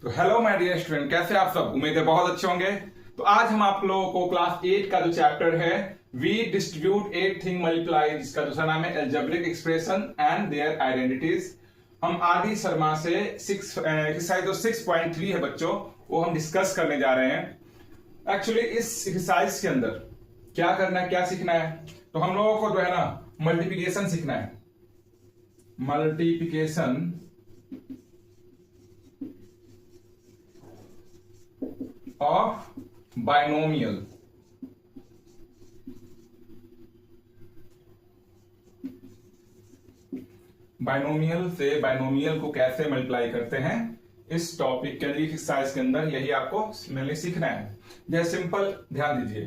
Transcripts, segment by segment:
तो hello my dear student, कैसे आप सब? उम्मीद है बहुत अच्छे होंगे। तो आज हम आप लोगों को क्लास 8 का जो चैप्टर है वी डिस्ट्रीब्यूट 8 थिंग मल्टीप्लाई, जिसका दूसरा नाम है algebraic expression and their identities, हम आदि शर्मा से एक्सरसाइज जो 6.3 है बच्चों, वो हम डिस्कस करने जा रहे हैं। एक्चुअली इस एक्सरसाइज के अंदर क्या करना है, क्या सीखना है, तो हम लोगों को जो है ना मल्टीप्लिकेशन सीखना है। Multiplication of binomial. बाइनोमियल से बाइनोमियल को कैसे मल्टीप्लाई करते हैं, इस टॉपिक के लिए एक्सरसाइज के अंदर यही आपको मेनली सीखना है। जैसे सिंपल ध्यान दीजिए,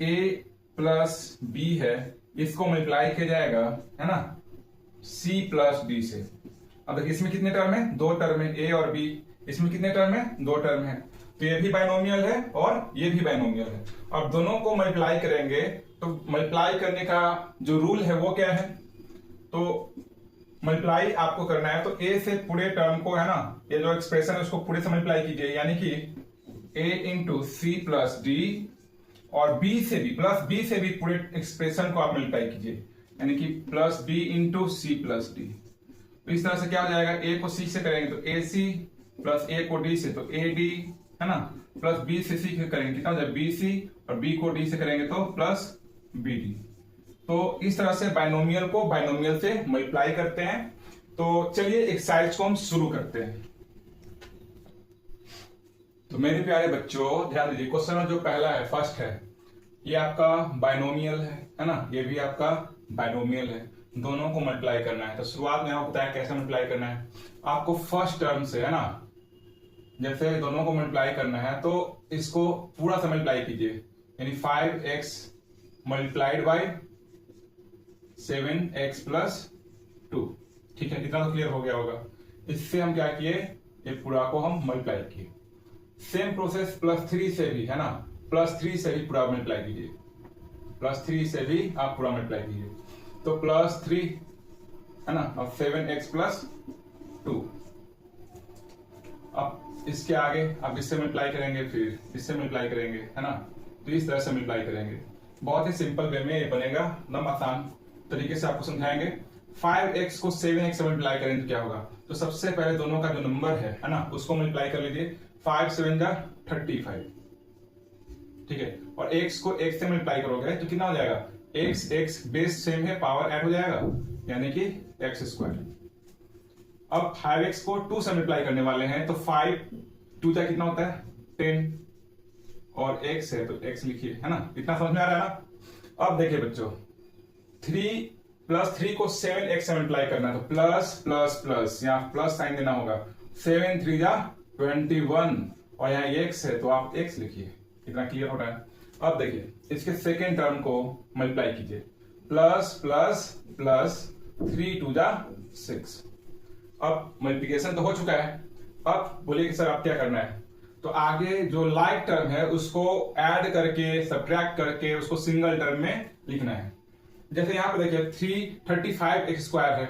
a प्लस बी है, इसको मल्टीप्लाई किया जाएगा है ना c प्लस डी से। अब देखिए इसमें कितने टर्म है, दो टर्म है, a और b। इसमें कितने टर्म है, दो टर्म है, तो ये भी बाइनोमियल है और ये भी बाइनोमियल है। अब दोनों को मल्टीप्लाई करेंगे तो मल्टीप्लाई करने का जो रूल है वो क्या है, तो मल्टीप्लाई आपको करना है तो a से पूरे टर्म को है ना, ये जो एक्सप्रेशन है उसको पूरे से मल्टीप्लाई कीजिए, यानी कि a into c plus d, और b से भी प्लस b से भी पूरे एक्सप्रेशन को आप मल्टीप्लाई कीजिए, यानी कि plus b into c plus d. तो इस तरह से क्या हो जाएगा, a को c से करेंगे तो ac, प्लस a को d से तो ad है ना, प्लस b से c करेंगे कितना हो जाएगा bc, और b को d से करेंगे तो प्लस bd। तो इस तरह से बाइनोमियल को बाइनोमियल से मल्टीप्लाई करते हैं। तो चलिए एक्सरसाइज को हम शुरू करते हैं। तो मेरे प्यारे बच्चों ध्यान दीजिए, क्वेश्चन जो पहला है, फर्स्ट है, ये आपका बाइनोमियल है ना, ये भी आपका बाइनोमियल है, दोनों को मल्टीप्लाई करना है। तो शुरुआत में आपको बताया कैसे मल्टीप्लाई करना है। आपको फर्स्ट टर्म से है ना, जैसे दोनों को मल्टीप्लाई करना है तो इसको पूरा से मल्टीप्लाई कीजिए, यानी 5x multiplied by 7x plus 2। ठीक है, इतना तो क्लियर हो गया होगा। इससे हम क्या किए, ये पूरा को हम मल्टीप्लाई किए। सेम प्रोसेस प्लस 3 से भी है ना, प्लस 3 से भी पूरा मल्टीप्लाई कीजिए, प्लस 3 से भी आप पूरा मल्टीप्लाई कीजिए। तो प्लस 3 है ना, अब 7x प्लस 2। अब इसके आगे आप इससे मल्टीप्लाई करेंगे, फिर इससे मल्टीप्लाई करेंगे है ना, तो इस तरह से मल्टीप्लाई करेंगे। बहुत ही सिंपल वे में ये बनेगा, एकदम आसान तरीके से आपको समझाएंगे। 5x को 7x से मल्टीप्लाई करेंगे तो क्या होगा, तो सबसे पहले दोनों का जो नंबर है ना उसको मल्टीप्लाई कर लीजिए। 5 7 जा 35, ठीक है, और x को x से मल्टीप्लाई करोगे तो कितना हो जाएगा, x बेस सेम है, पावर ऐड हो जाएगा, यानी कि x स्क्वायर। अब 5x को 2 से मल्टीप्लाई करने वाले हैं तो 5 2 जा कितना होता है 10, और x है तो x लिखिए, है ना, इतना समझ में आ रहा है ना। अब देखिए बच्चों, 3 प्लस 3 को 7x से मल्टीप्लाई करना है तो प्लस प्लस प्लस, यहाँ प्लस साइन देना होगा। 7 3 जा 21, और यहाँ x है तो आप x लिखिए, इतना क्लियर हो रहा है। अब देखिए इसके सेकेंड टर्म को मल्टीप्लाई कीजिए, प्लस प्लस प्लस 3 2 जा 6। अब मल्टीप्लिकेशन तो हो चुका है, अब बोलिए कि सर अब क्या करना है, तो आगे जो लाइक टर्म है उसको ऐड करके सब्ट्रैक्ट करके उसको सिंगल टर्म में लिखना है। जैसे यहां पे देखिए 335x स्क्वायर है,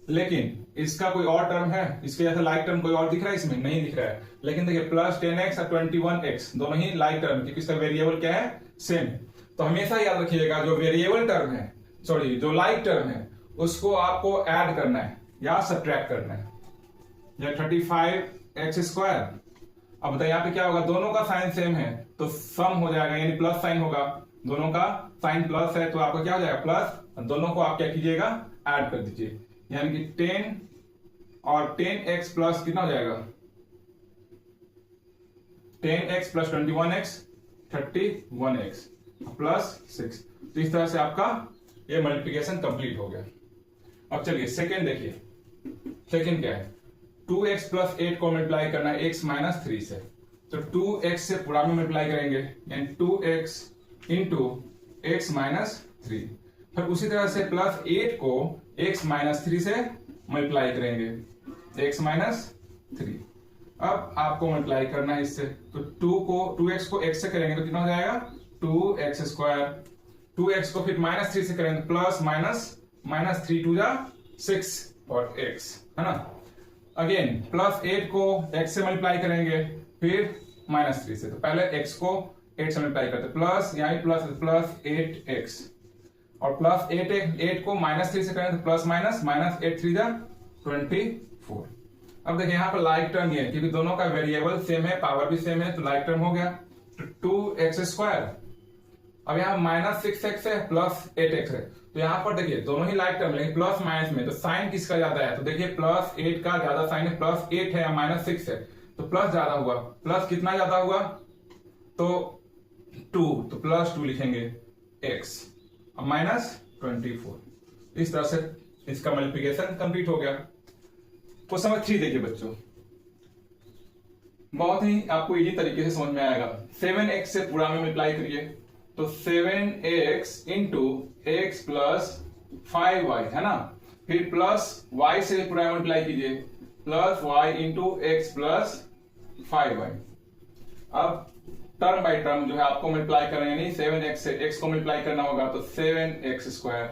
लेकिन इसका कोई और टर्म है, इसके जैसा लाइक टर्म कोई और दिख रहा है, इसमें नहीं दिख रहा है। लेकिन देखिए प्लस 10x और 21x दोनों ही लाइक टर्म, क्योंकि इसका वेरिएबल क्या है, सेम। तो हमेशा याद रखिएगा जो वेरिएबल टर्म है, सॉरी जो लाइक टर्म है, उसको आपको ऐड करना है या सब्ट्रैक्ट करना है। या 35x स्क्वायर, अब बताइए यहाँ पे क्या होगा, दोनों का साइन सेम है तो सम हो जाएगा, यानी प्लस साइन होगा, दोनों का साइन प्लस है तो आपको क्या हो जाएगा प्लस, दोनों को आप क्या कीजिएगा ऐड कर दीजिए, यानी कि 10 और 10x प्लस कितना हो जाएगा 10x plus 21x 31x plus 6। तो इस तरह से आपका ये मल्टीप्लिकेशन कंप्लीट हो गया। अब चलिए सेकेंड देखिए, सेकेंड क्या है, 2x प्लस 8 को मल्टीप्लाई करना है x माइनस 3 से, तो 2x से पूरा में मल्टीप्लाई करेंगे, यानी 2x इंटू x माइनस 3। फिर उसी तरह से प्लस 8 को x माइनस 3 से मल्टीप्लाई करेंगे, x माइनस 3। अब आपको मल्टीप्लाई करना है इससे, तो 2x को x से करेंगे तो कितना हो जाएगा 2x स्क्वायर, 2x को फिर माइनस 3 से करेंगे प्लस माइनस 3 2 जा 6 और x है ना। अगेन प्लस 8 को x से मल्टीप्लाई करेंगे, फिर माइनस 3 से। तो पहले x को 8 से मल्टीप्लाई करते, प्लस यहाँ प्लस 8x, और प्लस 8 को माइनस 3 से करें तो प्लस माइनस, माइनस 8 3 जा 24। अब देखिए यहाँ पर लाइक टर्म है, क्योंकि दोनों का वेरिएबल सेम है, पावर भी सेम है, तो लाइक टर्म हो गया। तो 2x स्क्वायर, अब यहाँ माइनस 6x है प्लस 8x है, तो यहाँ पर देखिए दोनों ही लाइक टर्म, लेकिन प्लस माइनस में तो साइन किसका ज्यादा है, तो देखिए प्लस 8 का ज्यादा साइन है, प्लस 8 है या माइनस 6 है, तो प्लस ज्यादा हुआ। प्लस कितना ज्यादा हुआ, तो 2, तो प्लस 2 लिखेंगे x, और माइनस 24। इस तरह से इसका मल्टीप्लिकेशन कंप्लीट हो गया। क्वेश्चन नंबर 3 देखिए बच्चों, बहुत ही आपको इजी तरीके से समझ में आएगा। 7x से पूरा में मल्टीप्लाई करिए, तो 7x into x plus 5y है ना, फिर प्लस y से पूरा मल्टीप्लाई कीजिए, plus y into x plus 5y। अब टर्म बाय टर्म जो है आपको मल्टीप्लाई करना है, नहीं 7x से x को मल्टीप्लाई करना होगा, तो 7x स्क्वायर,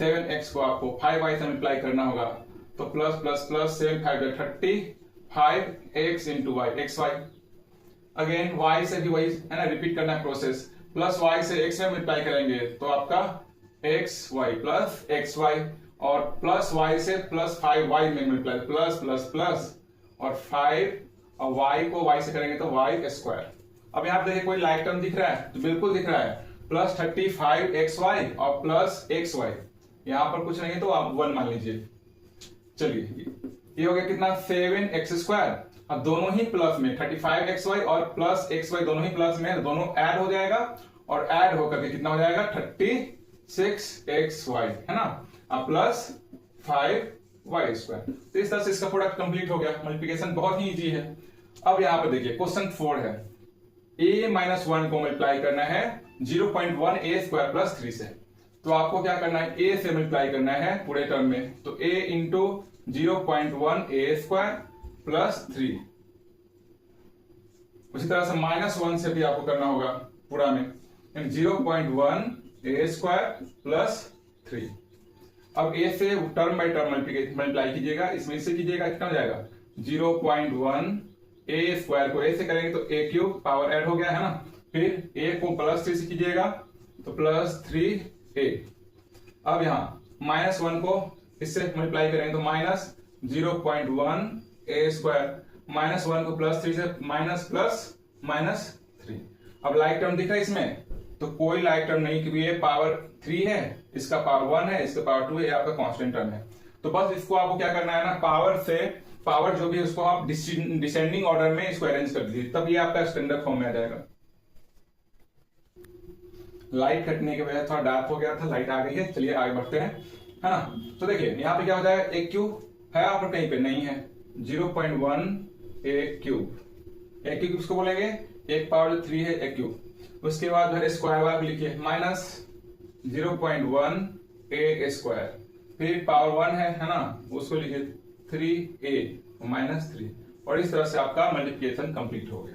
7x को आपको 5y से मल्टीप्लाई करना होगा, तो plus plus plus 7 5 30, 5x into y, x y. Again y से भी वही है ना, रिपीट करना है प्रोसेस, प्लस y से x में मल्टीप्लाई करेंगे तो आपका x y plus x y, और प्लस y से प्लस 5y में मल्टीप्लाई, प्लस प्लस प्लस और 5, और y को y से करेंगे तो y स्क्वायर। अब यहाँ पे देखिए कोई लाइक टर्म दिख रहा है, तो बिल्कुल दिख रहा है, प्लस 35xy और प्लस xy, यहाँ पर कुछ नहीं है तो आप 1 मान लीजिए। चलिए ये हो गया कितना, 7x स्क्वायर, अब दोनों ही प्लस में 35xy और प्लस xy दोनों ही प्लस में, दोनों ऐड हो जाएगा, और ऐड होकर के कितना हो जाएगा 36xy है ना, अब प्लस 5y स्क्वायर। तो इस तरह से इसका प्रोडक्ट कंप्लीट हो गया। मल्टीप्लिकेशन बहुत ही इजी है। अब यहाँ पर देखिए क्वेश्चन 4 है, a माइनस 1 को मल्टीप्लाई करना है 0.1 a स्क्वायर प्लस 3 से, तो आपको क्या करना है, a से मल्टीप्लाई करना है पूरे टर्म में, तो a into 0.1 a square plus 3। उसी तरह से माइनस 1 से भी आपको करना होगा पूरा में, 0.1 a स्क्वायर प्लस 3। अब a से टर्म बाय टर्म मल्टीप्लाई कीजिएगा, इसमें इससे कीजिएगा, कितना हो जाएगा 0.1 a स्क्वायर को a से करेंगे तो a क्यूब, पावर ऐड हो गया है ना, फिर a को प्लस 3 से कीजिएगा तो प्लस 3a। अब यहाँ माइनस 1 को इससे मल्टीप्लाई करेंगे तो माइनस 0.1 a स्क्वायर, माइनस 1 को प्लस 3 से माइनस प्लस माइनस 3। अब लाइक टर्म दिख रहा है इसमें, तो कोई लाइक टर्म नहीं, क्योंकि ये पावर 3 है, इसका पावर 1 है, इसका पावर 2 है, ये आपका कांस्टेंट टर्म है। तो बस इसको आपको क्या करना है ना, पावर से पावर जो भी है उसको आप डिसेंडिंग ऑर्डर में इसको अरेंज कर दीजिए, तब ये आपका स्टैंडर्ड फॉर्म में आ जाएगा। लाइट कटने की वजह से थोड़ा डार्क हो गया था, लाइट आ गई है, चलिए आगे बढ़ते हैं, है ना। तो देखिए यहाँ पे क्या हो जाएगा, a क्यूब है आप कहीं पे नहीं है, 0.1 a क्यूब, a क्यूब किसको बोलेंगे, एक पावर 3 है a क्यूब। उसके बाद फिर स्क्वायर वाला भी लिखिए, माइनस 0.1 a स्क्वायर, फिर पावर 1 है ना, उसको लिखिए 3a माइनस 3, और इस तरह से आपका मल्टीप्लिकेशन कंप्लीट हो गया।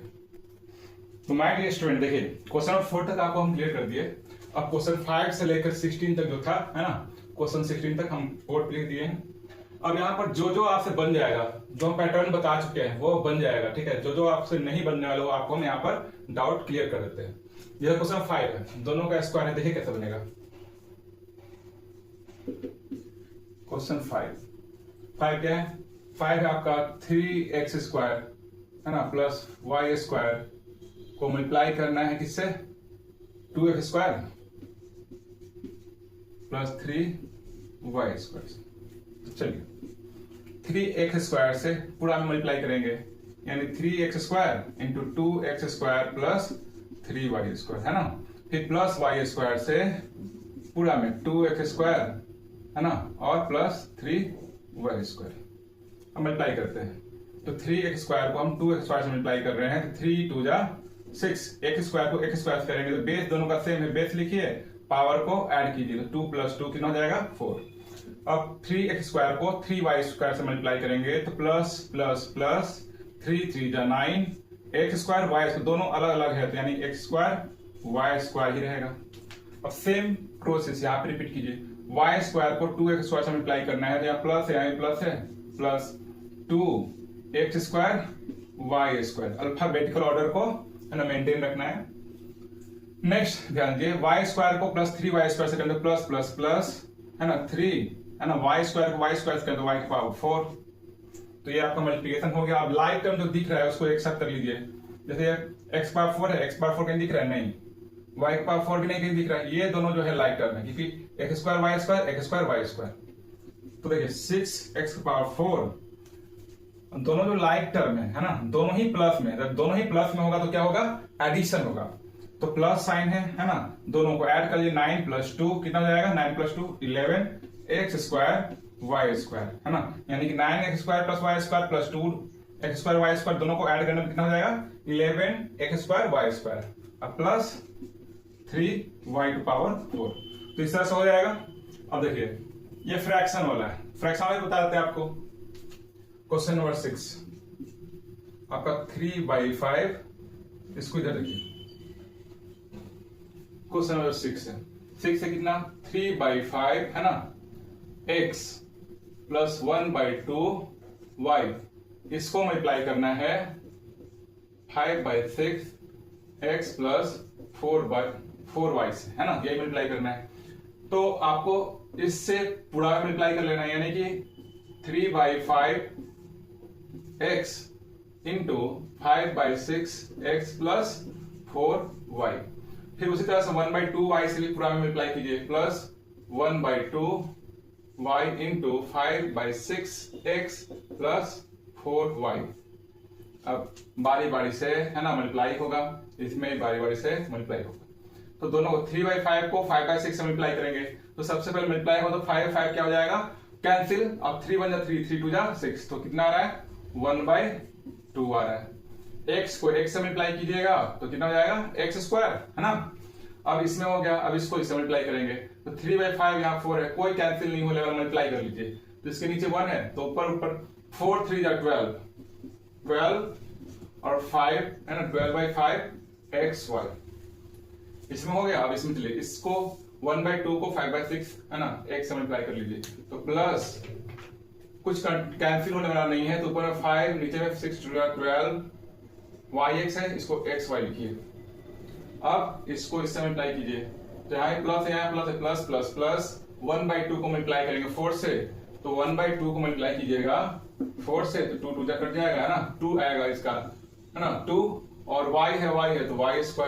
तो माय डियर स्टूडेंट देखिए क्वेश्चन 4 तक आपको हम क्लियर कर दिए। अब क्वेश्चन 5 से लेकर 16 तक जो था है ना, क्वेश्चन 16 तक हम बोर्ड क्लियर दिए हैं। अब यहाँ पर जो जो आपसे बन जाएगा, जो हम पैटर्न बता चुके हैं वो बन जाएगा, ठीक है। जो जो आपसे नहीं बनने वाला वो आपको हम यहाँ पर डाउट क्लियर कर देते हैं। यह क्वेश्चन 5 है, दोनों का स्क्वायर है, देखिए कैसे बनेगा। क्वेश्चन 5 क्या है, 5 है आपका 3x स्क्वायर है ना प्लस y स्क्वायर को मल्टीप्लाई करना है किससे, 2x square plus 3y square. तो चलिए 3x स्क्वायर से पूरा में मल्टीप्लाई करेंगे, यानी 3x square into 2x square plus 3y square है ना, फिर प्लस y स्क्वायर से पूरा में 2x स्क्वायर है ना, और प्लस 3y स्क्वायर। अब मल्टीप्लाई करते हैं, तो 3x स्क्वायर को हम 2x स्क्वायर से मल्टीप्लाई कर रहे हैं, 3 2 जा 6, x स्क्वायर को x स्क्वायर करेंगे तो बेस दोनों का सेम है, बेस लिखिए, पावर को ऐड कीजिए, तो 2 प्लस 2 कितना हो जाएगा 4। अब 3x स्क्वायर को 3y स्क्वायर से मल्टीप्लाई करेंगे तो प्लस प्लस प्लस 3 3 जा 9, x स्क्वायर y स्क्वायर दोनों अलग अलग है, तो यानी x स्क्वायर y स्क्वायर ही रहेगा। अब सेम प्रोसेस यहाँ पे रिपीट कीजिए, y स्क्वायर को 2x स्क्वायर से मल्टीप्लाई करना है, तो यहाँ प्लस है, यहाँ प्लस है, plus 2x² y²। Alphabetical order को है ना मेंटेन रखना है। नेक्स्ट ध्यान दीजिए, y² को +3y² से करते प्लस प्लस प्लस है ना 3 है ना y² को y² से करते y⁴। तो ये आपका मल्टीप्लिकेशन हो गया। अब लाइक टर्म जो दिख रहा है उसको एक साथ कर लीजिए। जैसे x⁴ है, x⁴ कहीं दिख रहा है नहीं, y⁴ भी नहीं कहीं दिख रहा है। ये दोनों जो है लाइक टर्म है क्योंकि x² y² x² y²। तो देखिए 6x⁴ दोनों जो लाइक टर्म है ना, दोनों ही प्लस में। जब दोनों ही प्लस में होगा तो क्या होगा, एडिशन होगा। तो प्लस साइन है ना, दोनों को ऐड कर लीजिए। 9 + 2 कितना हो जाएगा, 9 + 2 11x² y² है ना, यानी कि 9x² + y² + 2x² y² दोनों को ऐड करने में कितना हो जाएगा 11x² y²। अब प्लस 3y⁴। तो इस तरह से हो जाएगा। अब देखिए ये फ्रैक्शन वाला है, फ्रैक्शन वाला बता देते हैं आपको। क्वेश्चन नंबर 6 आपका 3/5, इसको इधर देखिए। क्वेश्चन नंबर 6 है, 6 है कितना 3/5 है ना, x + 1/2 y। इसको मल्टीप्लाई करना है 5/6 x + 4y से, है ना, यही मल्टीप्लाई करना है। तो आपको इससे पूरा मल्टीप्लाई कर लेना है, यानी कि 3/5 x इंटू 5/6 x + 4y। फिर उसी तरह से 1/2 y से भी पूरा मल्टीप्लाई कीजिए, plus 1/2 y into 5/6 x + 4y। अब बारी बारी से है ना मल्टीप्लाई होगा, इसमें बारी बारी से मल्टीप्लाई होगा। तो दोनों को 3/5 को 5/6 से मल्टीप्लाई करेंगे। तो सबसे पहले मल्टीप्लाई हो तो 5 क्या हो जाएगा, कैंसिल। अब 3 × 1 = 3, 3 × 2 = 6। तो कितना आ रहा है 1/2 आ रहा है। x को x से मल्टीप्लाई कीजिएगा तो कितना हो जाएगा x² है ना। अब इसमें हो गया, अब इसको इससे मल्टीप्लाई करेंगे तो 3/5 यहाँ 4 है, कोई कैंसिल नहीं होने वाला, मल्टीप्लाई कर लीजिए। तो इसके नीचे 1 है तो ऊपर ऊपर 4 × 3 = 12 और 5 है ना, 12/5 xy। इसमें हो गया। अब इसमें चलिए इसको 1/2 को 5/6 है ना x से मल्टीप्लाई कर लीजिए। तो प्लस कुछ कैंसिल होने वाला नहीं है, तो ऊपर 5 नीचे में 6 × 12 yx है, इसको xy लिखिए। अब इसको इससे मल्टीप्लाई कीजिए, तो यहाँ प्लस है, यहाँ प्लस है, प्लस प्लस प्लस 1/2 को मल्टीप्लाई करेंगे 4 से, तो 1/2 को मल्टीप्लाई कीजिएगा 4 से तो 2 × 2 = कट जाएगा है ना, 2 आएगा इसका है ना, 2 और y है तो y²।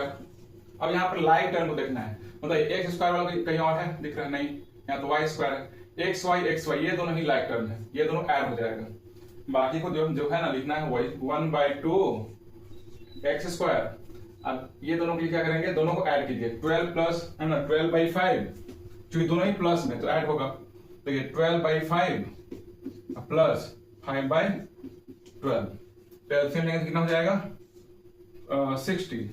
अब यहाँ पर लाइक टर्म को देखना है, मतलब x² वाला कहीं और है दिख रहा है नहीं, यहाँ तो y² है। xy ये दोनों ही लाइक टर्म है, ये दोनों ऐड हो जाएगा। बाकी को जो है ना लिखना है वही 1/2 x²। अब ये दोनों के क्या करेंगे, दोनों को ऐड कीजिए, 12 प्लस है ना 12/5, क्योंकि दोनों ही प्लस में तो ऐड होगा। देखिए 12/5 प्लस 5/12, तो एलसीएम लेंगे कितना हो जाएगा 60।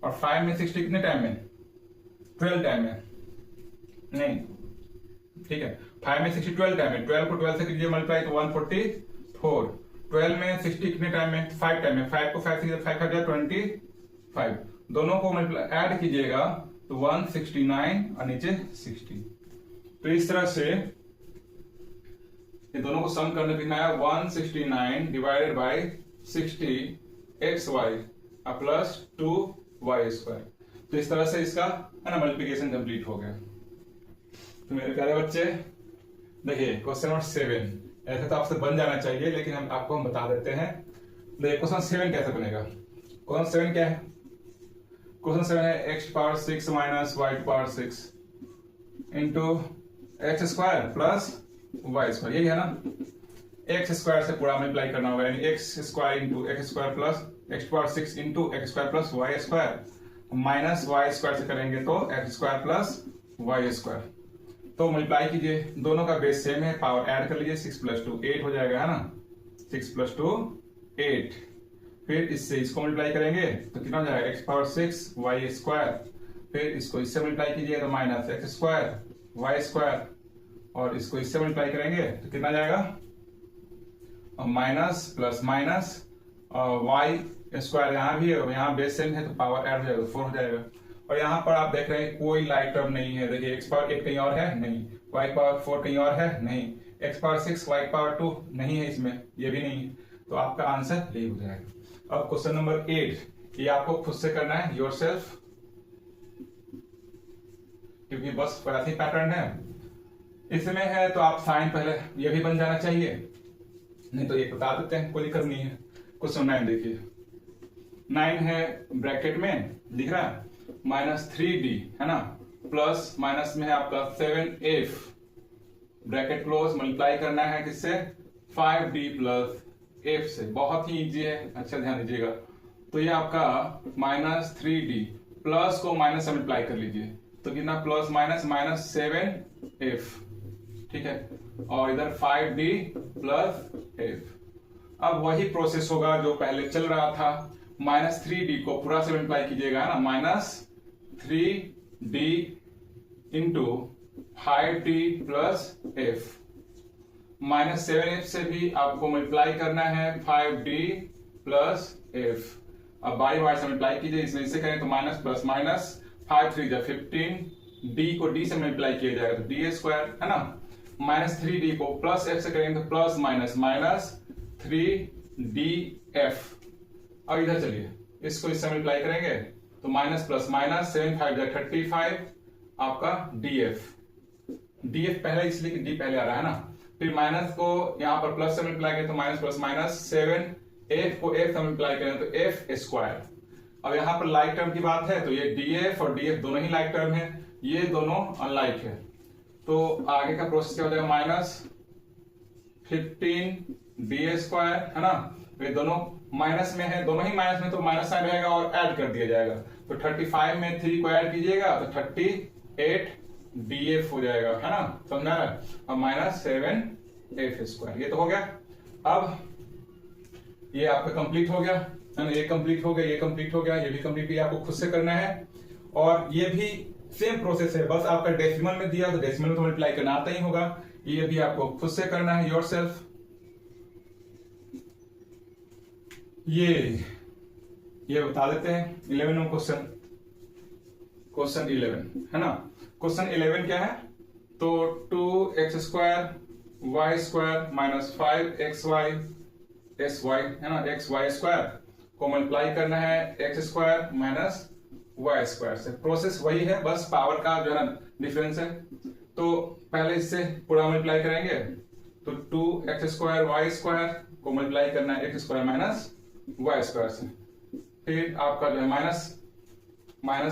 और 5 में 60 कितने टाइम में, 12 टाइम में नहीं, ठीक है 5 में 60 12 टाइम में, 12 को 12 से कीजिए मल्टीप्लाई तो 144। 12 में 60 कितने टाइम में, 5 टाइम में, 5 को 5 से 5 का 25, दोनों को मल्टीप्लाई ऐड कीजिएगा तो 169 और नीचे 60। तो इस तरह से ये दोनों को सम करने कितना है 169 divided by 60 xy plus 2y²। तो इस तरह से इसका है ना मल्टीप्लिकेशन कंप्लीट हो गया। तो मेरे प्यारे बच्चे देखिए क्वेश्चन नंबर 7 ऐसे तो आपसे बन जाना चाहिए, लेकिन हम बता देते हैं। देखिए क्वेश्चन 7 कैसे बनेगा। क्वेश्चन 7 क्या है, क्वेश्चन 7 है x⁴ minus y⁴ into x² plus y², यही है ना। x² से पूरा मल्टीप्लाई करना होगा, यानी x² into x² plus x⁴ into x² plus y², minus y² से करेंगे तो x² प्लस y²। तो मल्टीप्लाई कीजिए, दोनों का बेस सेम है, पावर ऐड कर लीजिए, 6 + 2 8 हो जाएगा है ना, 6 + 2 8। फिर इससे इसको मल्टीप्लाई करेंगे तो कितना हो जाएगा x⁴ y²। फिर इसको इससे मल्टीप्लाई कीजिए तो माइनस x² y², और इसको इससे मल्टीप्लाई करेंगे तो कितना जाएगा माइनस प्लस माइनस y², यहाँ भी है, यहाँ बेस सेम है तो पावर ऐड हो जाएगा, 4 हो जाएगा। और यहाँ पर आप देख रहे हैं कोई लाइक टर्म नहीं है। देखिए x⁴ 8 कहीं और है नहीं, y⁴ कहीं और है नहीं, x पावर 6 y पावर 2 नहीं है इसमें, ये भी नहीं है, तो आपका आंसर यही हो जाएगा। अब क्वेश्चन नंबर 8, ये आपको खुद से करना है योरसेल्फ, क्योंकि बस वैसे ही पैटर्न है। इसमें है तो आप साइन पहले ये भी बन जाना चाहिए, नहीं तो ये बता देते हैं, कोई दिक्कत नहीं है। क्वेश्चन 9 देखिए, 9 है ब्रैकेट में दिख रहा है -3d है ना, प्लस माइनस में है आपका 7f, ब्रैकेट क्लोज, मल्टीप्लाई करना है किससे 5d प्लस f से। बहुत ही इजी है, अच्छा ध्यान दीजिएगा। तो ये आपका -3d प्लस को माइनस से मल्टीप्लाई कर लीजिए, तो कितना प्लस माइनस -7f, ठीक है, और इधर 5d प्लस f। अब वही प्रोसेस होगा जो पहले चल रहा था, -3d को पूरा से मल्टीप्लाई कीजिएगा ना, -3d into 5d plus f, -7f से भी आपको मल्टीप्लाई करना है 5d प्लस f। अब बारी बारी से मल्टीप्लाई कीजिए, इसमें इससे करें तो माइनस प्लस माइनस, 5 3 जा 15, d को d से मल्टीप्लाई किया जाएगा तो d स्क्वायर है ना, -3d को प्लस f से करेंगे तो प्लस माइनस 3df। अब इधर चलिए इसको इससे मल्टीप्लाई करेंगे तो माइनस प्लस माइनस 7 5 जा 35, आपका df पहले इसलिए कि d पहले आ रहा है ना, फिर माइनस को यहाँ पर प्लस से मल्टीप्लाई करें तो माइनस प्लस माइनस 7f को f से मल्टीप्लाई करें तो f स्क्वायर। अब यहाँ पर लाइक टर्म की बात है तो ये df और df दोनों ही लाइक टर्म है, ये दोनों अनलाइक है, तो आगे का प्रोसेस क्या हो जाएगा, -15d स्क्वायर है ना, ये दोनों माइनस में है, दोनों ही माइनस में तो माइनस साइन रहेगा और ऐड कर दिया जाएगा, तो 35 में 3 को ऐड कीजिएगा तो 38df हो जाएगा है ना, समझा रहा है, और -7f स्क्वायर, ये तो हो गया। अब ये आपका कंप्लीट हो गया है ना, ये कंप्लीट हो गया, ये कंप्लीट हो गया, ये भी कंप्लीट, ये आपको खुद से करना है। और ये भी सेम प्रोसेस है, बस आपका डेसिमल में दिया तो डेसिमल में तो मल्टीप्लाई करना आता ही होगा, ये भी आपको खुद से करना है योरसेल्फ। ये बता देते हैं 11 नंबर क्वेश्चन, क्वेश्चन 11 है ना। क्वेश्चन 11 क्या है, तो 2x square y square minus 5xy sy है ना, xy स्क्वायर को मल्टीप्लाई करना है x square minus y square से। प्रोसेस वही है, बस पावर का जो है ना डिफरेंस है। तो पहले इससे पूरा मल्टीप्लाई करेंगे तो 2x स्क्वायर y स्क्वायर को मल्टीप्लाई करना है x square minus y square से, फिर आपका जो है माइनस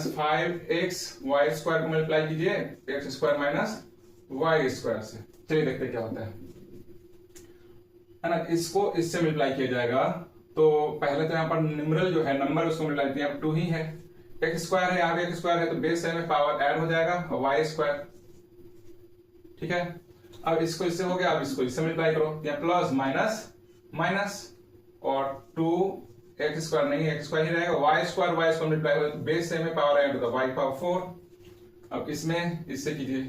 5x y स्क्वायर को मल्टीप्लाई कीजिए x square minus y square से। चलिए देखते क्या होता है ना, इसको इससे मल्टीप्लाई किया जाएगा तो पहले तो यहाँ पर न्यूमरल जो है नंबर उसको मल्टीप्लाई किया, 2 ही है, x स्क्वायर है, यहाँ पे x स्क्वायर है तो बेस में पावर ऐड हो जाएगा y स्क्वायर, ठीक है। अब इसको इससे हो गया, अब इसको इससे मल्टीप्लाई करो, या प्लस माइनस माइनस और 2x स्क्वायर नहीं x स्क्वायर ही रहेगा, y स्क्वायर मल्टीप्लाई करो तो बेस में पावर ऐड होगा y पावर 4। अब इसमें इससे कीजिए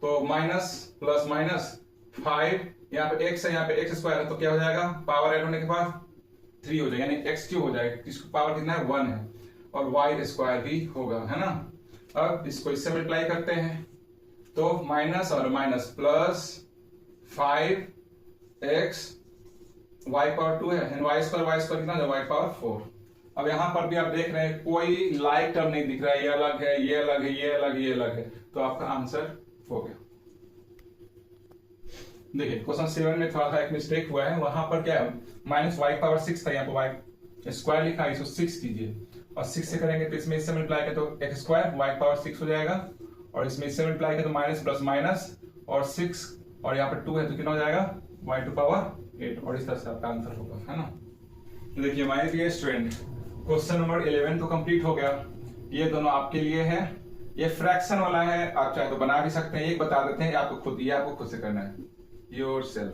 तो माइनस प्लस माइनस 5, यहाँ पे x है, यहाँ पे x स्क्वायर है तो क्या हो जाएगा, पावर ऐड होने के बाद 3 हो जाएगा, यानी x क्यूब हो जाएगा, इसको पावर कितना है 1 है, और y स्क्वायर भी होगा है ना। अब इसको इससे मल्टीप्लाई करते हैं तो माइनस और minus plus 5x y power 2 है, y स्क्वायर कितना है, y पावर 4। अब यहां पर भी आप देख रहे हैं कोई लाइक टर्म नहीं दिख रहा है, ये अलग है, ये अलग है, ये अलग, ये अलग है, तो आपका आंसर हो गया। देखिए क्वेश्चन 7 में थोड़ा सा एक मिस्टेक हुआ है, वहां पर क्या है माइनस y पावर 6 था, यहाँ पर y स्क्वायर लिखा है, इसको 6 कीजिए और 6 से करेंगे तो इसमें इससे मल्टीप्लाई करें तो x स्क्वायर y पावर 6 हो जाएगा, और इसमें इससे मल्टीप्लाई करें तो माइनस प्लस माइनस और 6 और यहाँ पर 2 है तो कितना हो जाएगा y टू पावर 8, और इस तरह से आपका आंसर होगा है ना। देखिए हमारे डियर स्टूडेंट क्वेश्चन नंबर 11 तो कंप्लीट हो गया, ये दोनों आपके लिए है, ये फ्रैक्शन वाला है, आप चाहे तो बना भी सकते हैं, एक बता देते हैं आपको खुद, ये आपको खुद से करना है योरसेल्फ।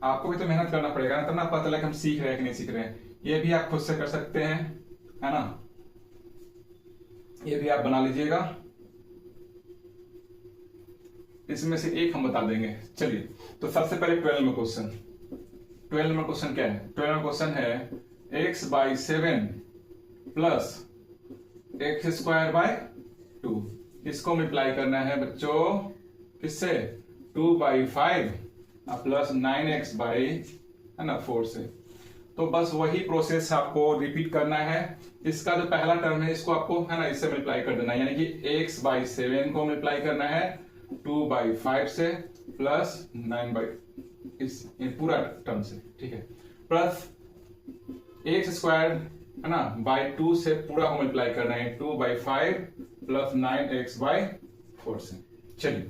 आपको भी तो मेहनत करना पड़ेगा ना, तब ना पता चला कि हम सीख रहे हैं कि नहीं सीख रहे हैं। ये भी आप खुद से कर सकते हैं है ना, ये भी आप बना लीजिएगा, इसमें से एक हम बता देंगे। चलिए तो सबसे पहले 12 नंबर क्वेश्चन, 12 नंबर क्वेश्चन क्या है, 12 नंबर क्वेश्चन है x/7 प्लस x² बाय 2, इसको मल्टीप्लाई करना है बच्चों किससे, 2/5 प्लस 9x बाई है ना 4 से। तो बस वही प्रोसेस आपको रिपीट करना है। इसका जो पहला टर्म है इसको आपको है ना इससे मल्टीप्लाई कर देना है, यानी कि x/7 को मल्टीप्लाई करना है 2/5 से प्लस 9 इस पूरा टर्म से, ठीक है, प्लस x² है ना बाई 2 से पूरा को मल्टीप्लाई करना है 2/5 प्लस 9x/4 से। चलिए,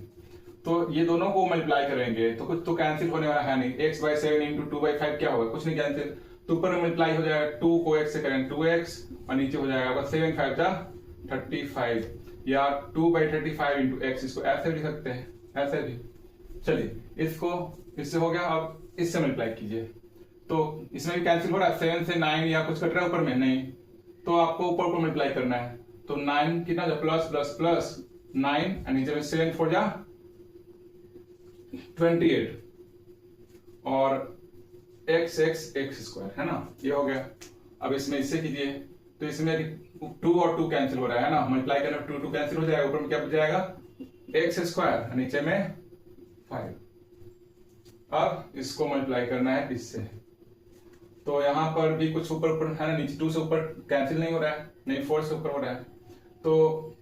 तो ये दोनों को मल्टीप्लाई करेंगे तो कुछ तो कैंसिल होने वाला है नहीं। x/7 इंटू 2/5 क्या होगा, कुछ नहीं कैंसिल, तो ऊपर में मल्टीप्लाई हो जाएगा 2 को x से करेंगे 2x और नीचे हो जाएगा 7/5 जा 35 या 2/35 इंटू x, इसको ऐसे भी लिख सकते हैं, ऐसे भी। चलिए, इसको इससे हो गया, अब इससे मल्टीप्लाई कीजिए तो इसमें भी कैंसिल हो रहा है, 7 से 9 या कुछ कट रहा है ऊपर में नहीं, तो आपको ऊपर ऊपर मल्टीप्लाई करना है। तो 9 कितना जा प्लस प्लस प्लस 9 और नीचे में 7 4 जा 28 और x² है ना, ये हो गया। अब इसमें इससे कीजिए तो इसमें 2 और 2 कैंसिल हो रहा है ना, मल्टीप्लाई करना 2 2 कैंसिल हो जाएगा, ऊपर में क्या बच जाएगा x² नीचे में 5। अब इसको मल्टीप्लाई करना है इससे, तो यहां पर भी कुछ ऊपर ऊपर है ना, नीचे 2 से ऊपर कैंसिल नहीं हो रहा है, नहीं 4 से ऊपर हो रहा है, तो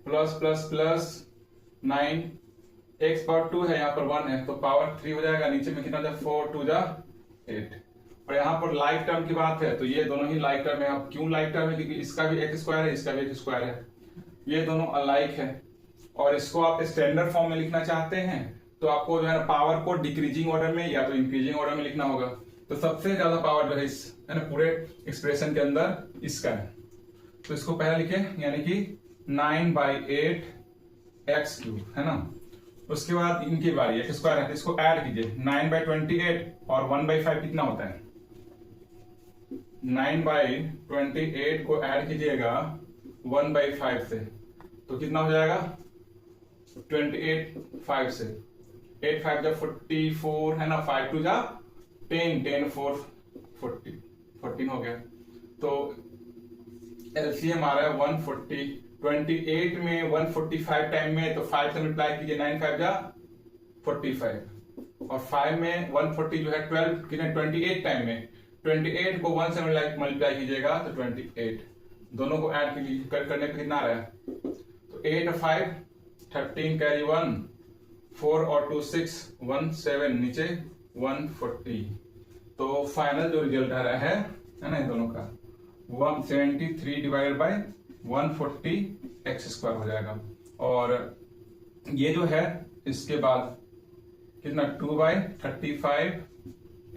plus plus plus 9 x power 2 है, यहाँ पर 1 है तो पावर 3 हो जाएगा, नीचे में कितना जा 4 2 जा 8। और यहाँ पर लाइक टर्म की बात है तो ये दोनों ही लाइक टर्म है। अब क्यों लाइक टर्म है, क्योंकि इसका भी x² है, इसका भी x² है, ये दोनों अलाइक है। और इसको आप स्टैंडर्ड फॉर्म में लिखना चाहते हैं तो आपको जो है पावर को डिक्रीजिंग ऑर्डर में या तो इंक्रीजिंग ऑर्डर में लिखना होगा। तो सबसे ज्यादा पावर जो है इस है ना पूरे एक्सप्रेशन के अंदर इसका है, तो इसको पहले लिखे, यानी कि 9/8 x³ है ना। उसके बाद इनकी बारी x² है, इसको ऐड कीजिए 9/28 और 1/5 कितना होता है, 9/28 को ऐड कीजिएगा 1/5 से तो कितना हो जाएगा 28 5 से, 8 5 जा 44 है ना, 5 2 जा 10 10 4 40 14 हो गया। तो एलसीएम आ रहा है 140, 28 में 145 टाइम में, तो 5 से मल्टीप्लाई कीजिए 9 5 जा 45 और 5 में 140 जो है 12 कितने 28 टाइम में, 28 को 1 से मल्टीप्लाई कीजिएगा तो 28, दोनों को ऐड करने पे कितना आ रहा है, तो 8 और 5 13 कैरी 1 4 और 2 6 1 7 नीचे 140। तो फाइनल जो रिजल्ट आ रहा है ना इन दोनों का 173 डिवाइडेड बाय 140 x² हो जाएगा। और ये जो है इसके बाद कितना 2/35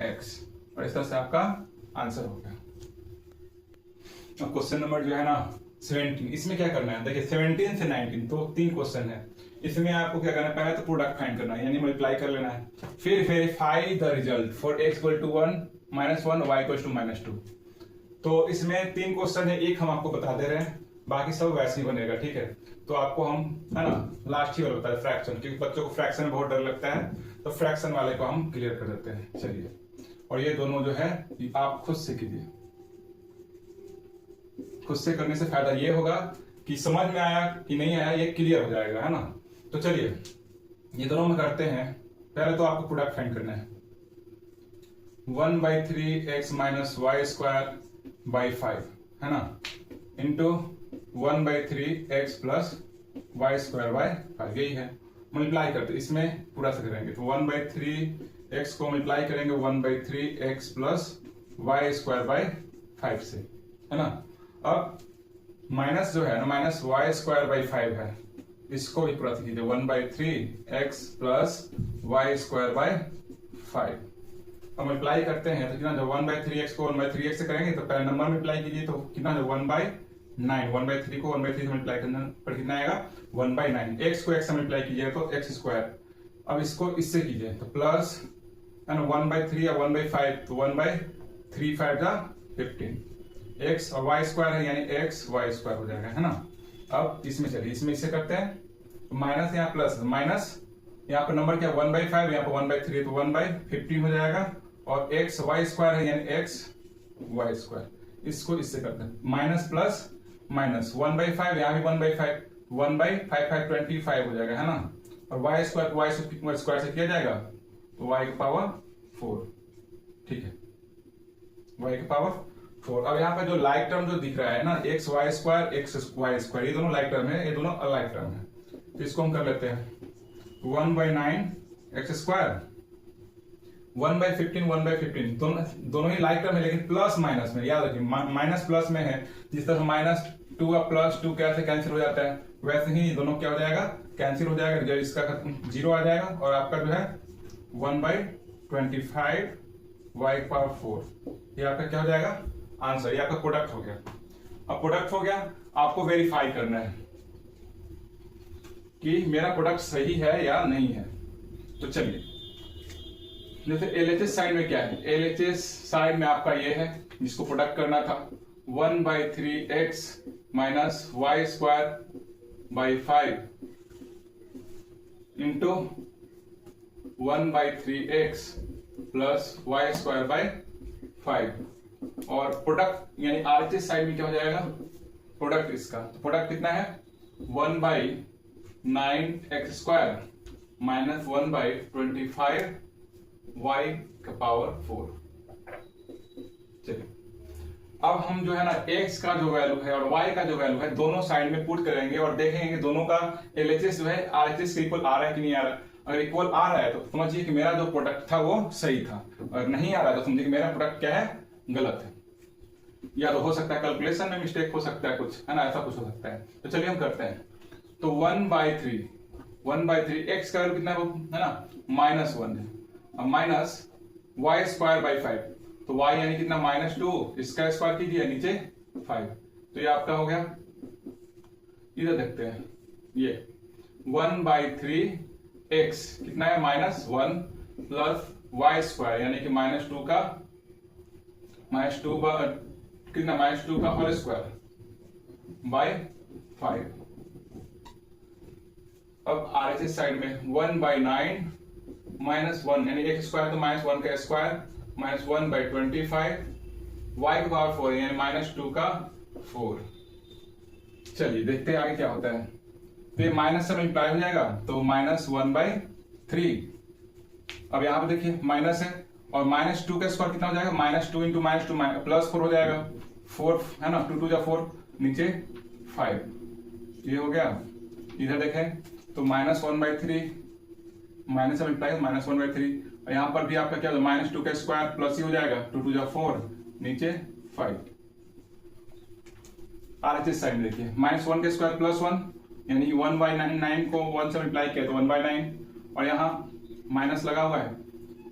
x, और इस तरह से आपका आंसर हो गया। अब क्वेश्चन नंबर जो है ना 17, इसमें क्या करना है, देखिए 17 से 19 तो 3 क्वेश्चन है। इसमें आपको क्या करना है, पहले तो प्रोडक्ट फाइंड करना है यानी मल्टीप्लाई कर लेना है, फिर verify the result for x = 1 -1 y = -2। तो इसमें 3 क्वेश्चन है, एक हम आपको बता दे रहे हैं, बाकी सब वैसे ही बनेगा, ठीक है। तो आपको हम है ना लास्ट ही वाला बताया फ्रैक्शन, क्योंकि बच्चों को फ्रैक्शन में बहुत डर लगता है, तो फ्रैक्शन वाले को हम क्लियर कर देते हैं। चलिए, और ये दोनों जो है आप खुद से कीजिए, खुद से करने से फायदा ये होगा कि समझ में आया कि नहीं आया ये क्लियर हो जाएगा, है ना। तो चलिए ये दोनों में करते हैं। पहले तो आपको प्रोडक्ट फाइंड करना है 1/3 x - y² है ना इंटू 1/3 x + y²/5, यही है। मल्टीप्लाई करते इसमें पूरा से करेंगे तो 1/3 x को मल्टीप्लाई करेंगे 1/3 x + y²/5 से, है ना। अब माइनस जो है ना -y²/5 है, इसको भी पूरा कीजिए 1/3 x + y²/5। अब मल्टीप्लाई करते हैं तो कितना जो 1/3 x को 1/3 x से करेंगे तो पहले नंबर मल्टीप्लाई कीजिए तो कितना जो 1/9, 1/3 को 1/3 से मल्टीप्लाई करने पर कितना आएगा 1/9, x को x से मल्टीप्लाई कीजिए तो x²। अब इसको इससे कीजिए तो प्लस 1/3 या 1/5 तो 1/3 5 जा 15, x और y² है यानी x y² हो जाएगा, है ना। अब इसमें चलिए इसमें इससे करते हैं माइनस यहाँ प्लस माइनस, यहाँ पर नंबर क्या 1/5 यहाँ पर 1/3 तो 1/15 हो जाएगा, और x y² है यानी x y²। इसको इससे करते हैं माइनस प्लस माइनस 1/5 यहाँ भी 1/5 1/5 5 25 हो जाएगा, है ना। और वाई स्क्वायर वाई स्क्वायर से किया जाएगा तो वाई की पावर 4, ठीक है, वाई की पावर 4। अब यहाँ पे जो लाइक टर्म जो दिख रहा है ना, x y square x y square, ये दोनों लाइक टर्म है, ये दोनों अलाइक टर्म है, तो इसको हम कर लेते हैं 1/9 एक्स स्क्वायर 1/15 1/15, दोनों ही लाइक टर्म है, लेकिन प्लस माइनस में, याद रखिए माइनस प्लस में है। जिस तरह -2 और +2 कैसे कैंसिल हो जाता है, वैसे ही दोनों क्या हो जाएगा, कैंसिल हो जाएगा, जब इसका 0 आ जाएगा और आपका जो है 1/25 y पावर 4, ये आपका क्या हो जाएगा आंसर, ये आपका प्रोडक्ट हो गया। अब प्रोडक्ट हो गया, आपको वेरीफाई करना है कि मेरा प्रोडक्ट सही है या नहीं है। तो चलिए, जैसे एलएचएस साइड में क्या है, एलएचएस साइड में आपका ये है जिसको प्रोडक्ट करना था 1/3x minus y square by 5 into 1/3x plus y square by 5, और प्रोडक्ट यानी आरएचएस साइड में क्या हो जाएगा, प्रोडक्ट इसका, तो प्रोडक्ट कितना है 1/9x स्क्वायर माइनस 1/25 y का पावर 4। चलिए, अब हम जो है ना x का जो वैल्यू है और y का जो वैल्यू है दोनों साइड में पुट करेंगे और देखेंगे कि दोनों का LHS जो है RHS के इक्वल आ रहा है कि नहीं आ रहा है। अगर इक्वल आ रहा है तो समझिए कि मेरा जो प्रोडक्ट था वो सही था, और नहीं आ रहा है तो समझिए कि मेरा प्रोडक्ट क्या है, गलत है। या तो हो सकता है कैलकुलेशन में मिस्टेक हो सकता है कुछ, है ना, ऐसा कुछ हो सकता है। तो चलिए हम करते हैं। तो 1/3 x का वैल्यू कितना है ना, -1 है, अब माइनस वाई स्क्वायर बाई 5, तो y यानी कितना -2, इसका स्क्वायर कीजिए नीचे 5, तो ये आपका हो गया। इधर देखते हैं, ये 1/3x कितना है -1 प्लस वाई स्क्वायर यानी कि -2 का कितना -2 का होल स्क्वायर बाई 5। अब आरएचएस साइड में 1/9 -1 यानी x स्क्वायर तो -1 का स्क्वायर माइनस 1/25 y की पावर 4 यानी -2 का 4। चलिए देखते हैं आगे क्या होता है। तो ये माइनस से मल्टीप्लाई हो जाएगा तो -1/3। अब यहाँ पे देखिए माइनस है और -2 का स्क्वायर कितना हो जाएगा, -2 इंटू -2 +4 हो जाएगा, 4 है ना, 2 2 4 नीचे 5, ये हो गया। इधर देखें तो -1/3 माइनस से मल्टीप्लाई -1/3, और यहाँ पर भी आपका क्या होगा, -2 का स्क्वायर प्लस ही हो जाएगा, 2 2 4 नीचे 5। आरएचएस साइड में देखिए -1 का स्क्वायर +1 यानी 1/9 को 1 से मल्टीप्लाई किया तो 1/9, और यहाँ माइनस लगा हुआ है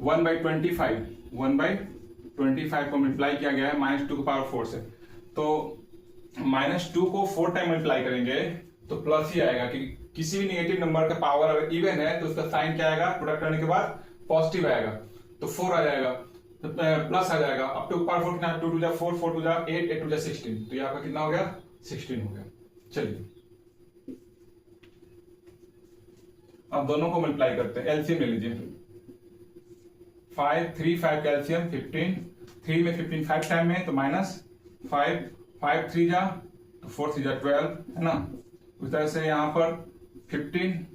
1/25 को मल्टीप्लाई किया गया है -2 की पावर 4 से, तो -2 को 4 टाइम मल्टीप्लाई करेंगे तो प्लस ही आएगा, कि किसी भी नेगेटिव नंबर का पावर अगर इवन है तो उसका साइन क्या आएगा, प्रोडक्ट करने के बाद पॉजिटिव आएगा, तो 4 आ जाएगा, तो प्लस आ जाएगा। अब 2 पावर 4 कितना, 2 2 4 4 2 8 8 2 16, तो ये आपका कितना हो गया, 16 हो गया। चलिए अब दोनों को मल्टीप्लाई करते हैं, एलसीएम ले लीजिए। 5 3 5 का एलसीएम 15, 3 में 15 5 टाइम में तो -5 5 3 जा तो 4 3 जा 12, है ना। उस तरह से यहाँ पर 15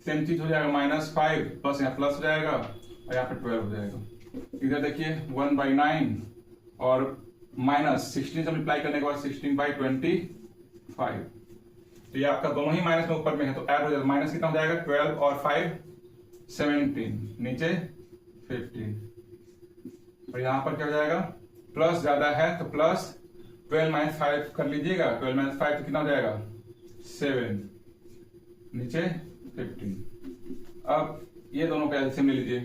सेम चीज हो जाएगा, -5 प्लस यहाँ प्लस हो जाएगा और यहाँ पे 12 हो जाएगा। इधर देखिए 1/9 और -16 से मल्टीप्लाई करने के बाद 16/25, तो ये आपका दोनों ही माइनस में ऊपर में है तो ऐड हो जाएगा, माइनस कितना हो जाएगा 12 और 5 17 नीचे 15, और यहाँ पर क्या हो जाएगा, प्लस ज्यादा है तो प्लस 12 - 5 कर लीजिएगा, 12 - 5 तो कितना हो जाएगा 7 नीचे 15। अब ये दोनों का एलसीएम ले लीजिए,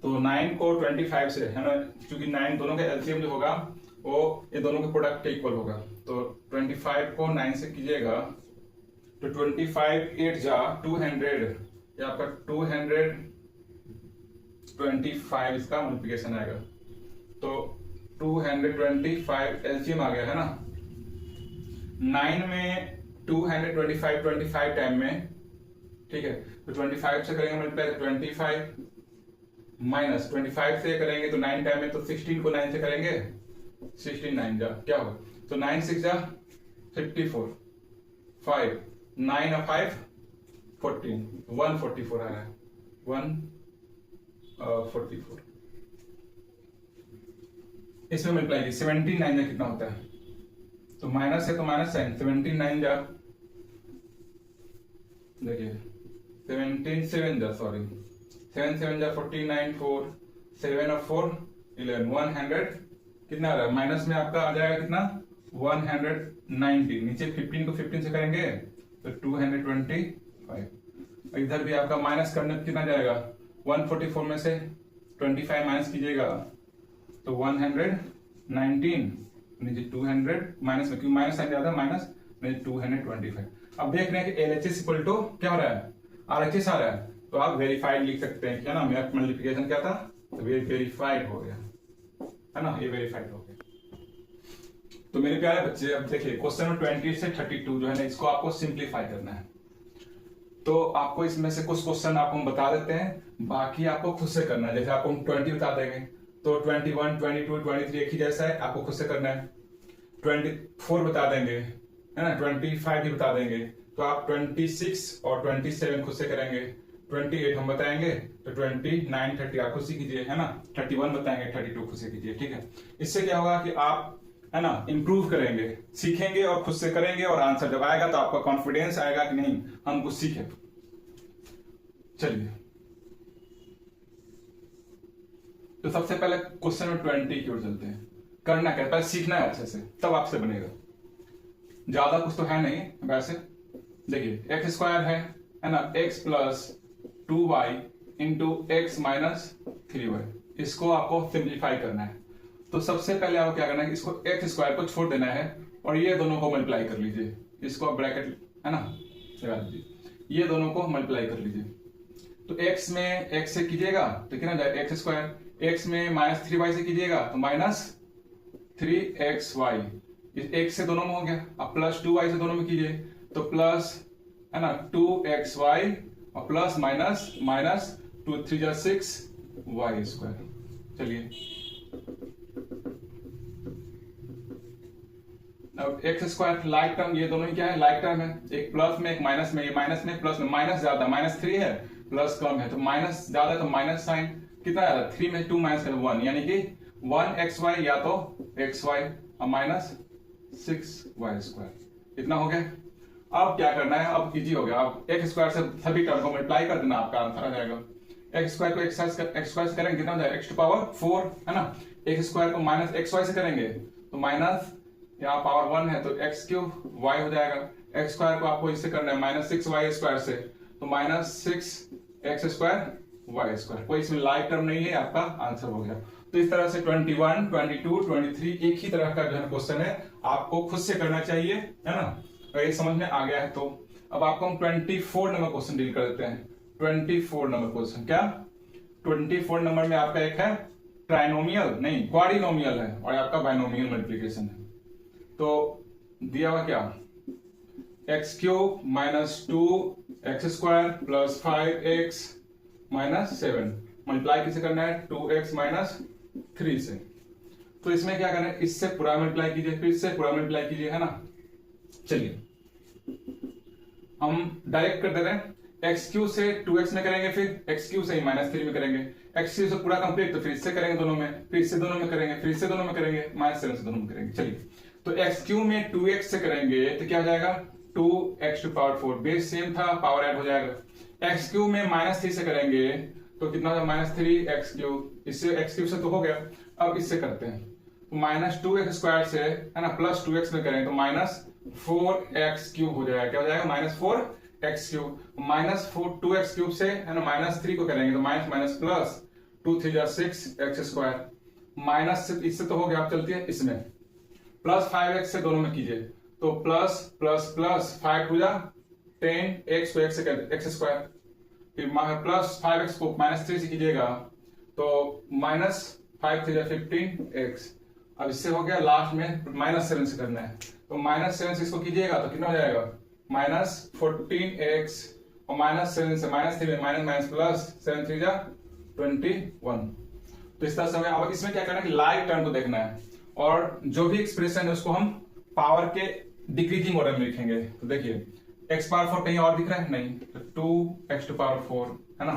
तो 9 को 25 से, है ना, क्योंकि 9 दोनों का एलसीएम जो होगा वो ये दोनों के प्रोडक्ट के इक्वल होगा, तो 25 को 9 से कीजिएगा तो 25 8 जा 200, ये आपका 225 इसका मल्टीप्लिकेशन आएगा, तो 225 एलसीएम आ गया, है ना। 9 में 225 टाइम में, ठीक है, तो 25 से करेंगे मल्टीप्लाई, 25 माइनस 25 से करेंगे तो 9 टाइम में, तो 16 को 9 से करेंगे, 16 9 जा क्या होगा, तो 9 6 जा 54, 5 9 और 5 144 आ रहा है, 144। इसमें मल्टीप्लाई की 79 में कितना होता है, तो माइनस है तो माइनस साइन, 79 जा, देखिए 7 जा 49, 4 7 और 4 11, 100 कितना आ रहा है, माइनस में आपका आ जाएगा कितना 190, नीचे 15 को 15 से करेंगे तो 225। इधर भी आपका माइनस करने पे कितना जाएगा, 144 में से 25 माइनस कीजिएगा तो 119, नीचे 200 माइनस में, क्यों माइनस साइन ज्यादा, माइनस में 225। अब देख रहे हैं कि LHS इक्वल टू क्या हो रहा है, RHS आ रहा है, तो आप वेरीफाइड लिख सकते हैं, क्या ना, मेरा मल्टीप्लिकेशन क्या था, तो वेरीफाइड हो गया, है ना, ये वेरीफाइड हो गया। तो मेरे प्यारे बच्चे, अब देखिए क्वेश्चन नंबर 20 से 32 जो है ना, इसको आपको सिंप्लीफाई करना है। तो आपको इसमें से कुछ क्वेश्चन आपको हम बता देते हैं, बाकी आपको खुद से करना है। जैसे आपको हम 20 बता देंगे तो 21, 22, 23 एक ही जैसा है, आपको खुद से करना है। 24 बता देंगे, है ना, 25 भी बता देंगे, तो आप 26 और 27 खुद से करेंगे। 28 हम बताएंगे तो 29, 30 आप खुद से कीजिए, है ना। 31 बताएंगे, 32 खुद से कीजिए, ठीक है। इससे क्या होगा कि आप, है ना, इंप्रूव करेंगे, सीखेंगे और खुद से करेंगे, और आंसर जब आएगा तो आपका कॉन्फिडेंस आएगा कि नहीं हम कुछ सीखे। चलिए, तो सबसे पहले क्वेश्चन नंबर 20 की ओर चलते हैं। करना क्या, पहले सीखना है अच्छे से, तब आपसे बनेगा। ज्यादा कुछ तो है नहीं वैसे। देखिए एक्स स्क्वायर है ना, x plus 2y into x minus 3y, इसको आपको सिंप्लीफाई करना है। तो सबसे पहले आपको क्या करना है, इसको एक्स स्क्वायर को छोड़ देना है और ये दोनों को मल्टीप्लाई कर लीजिए। इसको ब्रैकेट, है ना, लगा दीजिए, ये दोनों को मल्टीप्लाई कर लीजिए। तो x में x से कीजिएगा तो कितना जाएगा, एक्स स्क्वायर, x में माइनस 3y से कीजिएगा तो माइनस 3xy, इस x से दोनों में हो गया। अब प्लस 2y से दोनों में कीजिए तो प्लस, है ना, 2xy और प्लस माइनस माइनस 2 3 जा 6y स्क्वायर। चलिए, अब एक्स स्क्वायर लाइक टर्म, ये दोनों ही क्या है, लाइक टर्म है, एक प्लस में एक माइनस में, ये माइनस में प्लस में, माइनस ज्यादा, माइनस 3 है, प्लस कम है, तो माइनस ज्यादा तो माइनस साइन कितना ज्यादा, 3 में 2 माइनस 1, यानी कि 1xy या तो xy और माइनस 6y स्क्वायर। इतना हो गया। अब क्या करना है, अब इजी हो गया। अब एक्स स्क्वायर से सभी टर्म को मल्टीप्लाई कर देना, आपका आंसर आ जाएगा। एक्स स्क्वायर को एक्स स्क्वायर से करेंगे कितना हो जाएगा, x टू पावर 4, है ना। एक्स स्क्वायर को माइनस xy से करेंगे तो माइनस, यहाँ पावर 1 है तो x क्यूब y हो जाएगा। एक्स स्क्वायर को आपको इससे करना है माइनस 6y स्क्वायर से, तो minus 6x square y square. कोई इसमें लाइक टर्म नहीं है, आपका आंसर हो गया। तो इस तरह से 21, 22, 23 एक ही तरह का जो है क्वेश्चन है, आपको खुद से करना चाहिए, है ना। अगर ये समझ में आ गया है तो अब आपको हम 24 नंबर क्वेश्चन डील कर देते हैं। 24 नंबर क्वेश्चन, क्या 24 नंबर में आपका एक है ट्राइनोमियल, नहीं क्वाड्रिनोमियल है, और आपका बाइनोमियल मल्टीप्लिकेशन है। तो दिया हुआ क्या, x cube minus 2x square plus 5x minus 7, multiply किसे करना है, 2x माइनस 3 से। तो इसमें क्या करना है, इससे पूरा मल्टीप्लाई कीजिए, फिर इससे पूरा मल्टीप्लाई कीजिए, है ना। चलिए, हम डायरेक्ट कर दे रहे हैं, एक्स क्यू से 2x में करेंगे, फिर एक्स क्यू से ही माइनस 3 में करेंगे। एक्स क्यू से पूरा कंप्लीट, तो फिर इससे करेंगे दोनों में, फिर इससे दोनों में करेंगे, फिर इससे दोनों में करेंगे, माइनस 7 से दोनों में करेंगे। चलिए, तो एक्स क्यू में 2x से करेंगे तो क्या हो जाएगा, 2x to power 4, base same था, पावर ऐड हो जाएगा। एक्स क्यू में माइनस 3 से करेंगे तो कितना होगा, माइनस 3x क्यूब, इससे x क्यूब से तो हो गया। अब इससे करते हैं, तो माइनस 2x स्क्वायर से, है ना, प्लस 2x में करेंगे तो माइनस 4x क्यूब हो जाएगा। क्या हो जाएगा, minus 4x cube, minus 2x cube से, है ना, माइनस 3 को करेंगे तो माइनस माइनस प्लस 2 3 जा 6x स्क्वायर, माइनस इससे तो हो गया। अब चलती है इसमें, प्लस 5x से दोनों में कीजिए तो प्लस प्लस प्लस 5 2 जा 10x को x से कर x स्क्वायर, फिर प्लस 5x को माइनस 3 से कीजिएगा तो माइनस 5 3 जा 15x। अब इससे हो गया, लास्ट में माइनस 7 से करना है तो माइनस 7 से इसको कीजिएगा तो कितना हो जाएगा, माइनस 14x, और माइनस 7 से माइनस 3 में माइनस माइनस प्लस 7 3 जा 21। तो इस तरह से हमें अब इसमें क्या करना है कि लाइक टर्म को देखना है, और जो भी एक्सप्रेशन है उसको हम पावर के डिक्रीजिंग ऑर्डर में लिखेंगे। तो देखिए एक्स पावर 4 कहीं और दिख रहा है? नहीं, तो 2x टू पावर 4 है ना,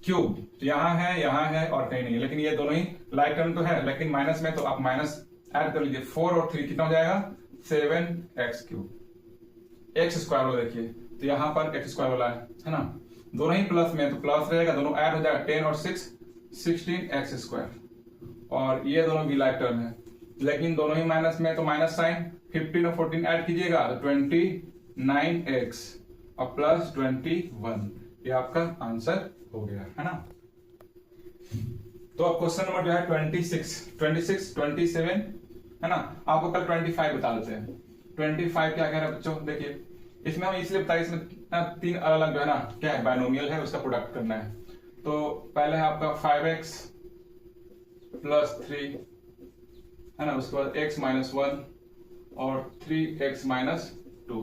क्यूब तो यहाँ है और कहीं नहीं है, लेकिन ये दोनों ही लाइक टर्म तो है, लेकिन माइनस में, तो आप माइनस ऐड कर लीजिए। 4 और 3 कितना हो जाएगा? 7x cube. एक्स स्क्वायर वाला देखिए, तो यहाँ पर एक्स स्क्वायर वाला है ना, दोनों ही प्लस में, तो प्लस रहेगा, दोनों ऐड हो जाएगा, 10 और 6 16x स्क्वायर, और ये दोनों भी लाइक टर्म है, लेकिन दोनों ही माइनस में, तो माइनस साइन, 15 और 14 ऐड कीजिएगा तो 29x और प्लस 21, ये आपका आंसर हो गया है ना। तो अब क्वेश्चन नंबर जो है 26, 27 है ना, आपको कल 25 बता देते हैं। 25 क्या कह रहा है बच्चों, देखिए इसमें हम इसलिए बताइए, इसमें तीन अलग अलग जो है ना क्या है, बायनोमियल है, उसका प्रोडक्ट करना है। तो पहले है आपका 5x प्लस 3 है ना, उसके बाद x माइनस 1 और 3x माइनस 2।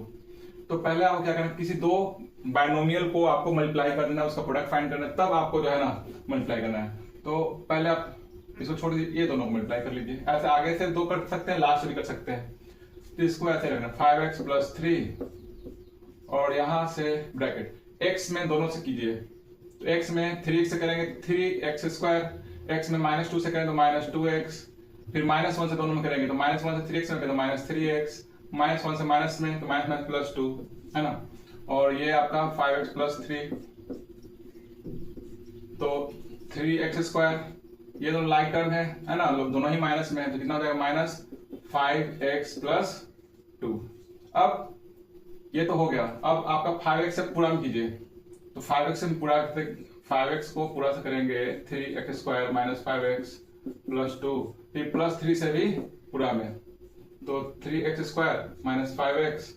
तो पहले आपको क्या करना है, किसी दो बायनोमियल को आपको मल्टीप्लाई करना है, उसका प्रोडक्ट फाइंड करना है, तब आपको जो है ना मल्टीप्लाई करना है। तो पहले आप इसको छोड़ दीजिए, ये दोनों को मल्टीप्लाई कर लीजिए। ऐसे आगे से दो कर सकते हैं, लास्ट भी कर सकते हैं। तो इसको ऐसे रखना 5x प्लस 3 और यहां से ब्रैकेट x में दोनों से कीजिए, तो x में 3x से करेंगे 3x स्क्वायर, x में माइनस 2 से करेंगे तो माइनस 2x, फिर माइनस 1 से दोनों में करेंगे तो माइनस 1 से 3x में करेंगे तो माइनस 3x, माइनस 1 से माइनस में तो माइनस माइनस प्लस 2 है ना, और ये आपका 5x प्लस 3, तो 3x स्क्वायर, ये दोनों लाइक टर्म है ना, दोनों ही माइनस में है, तो कितना हो जाएगा माइनस 5x प्लस 2। अब ये तो हो गया, अब आपका 5x से पूरा में कीजिए, तो 5x से पूरा, 5x को पूरा से करेंगे 3x square minus 5x plus 2, फिर प्लस 3 से भी पूरा में, तो 3x square minus 5x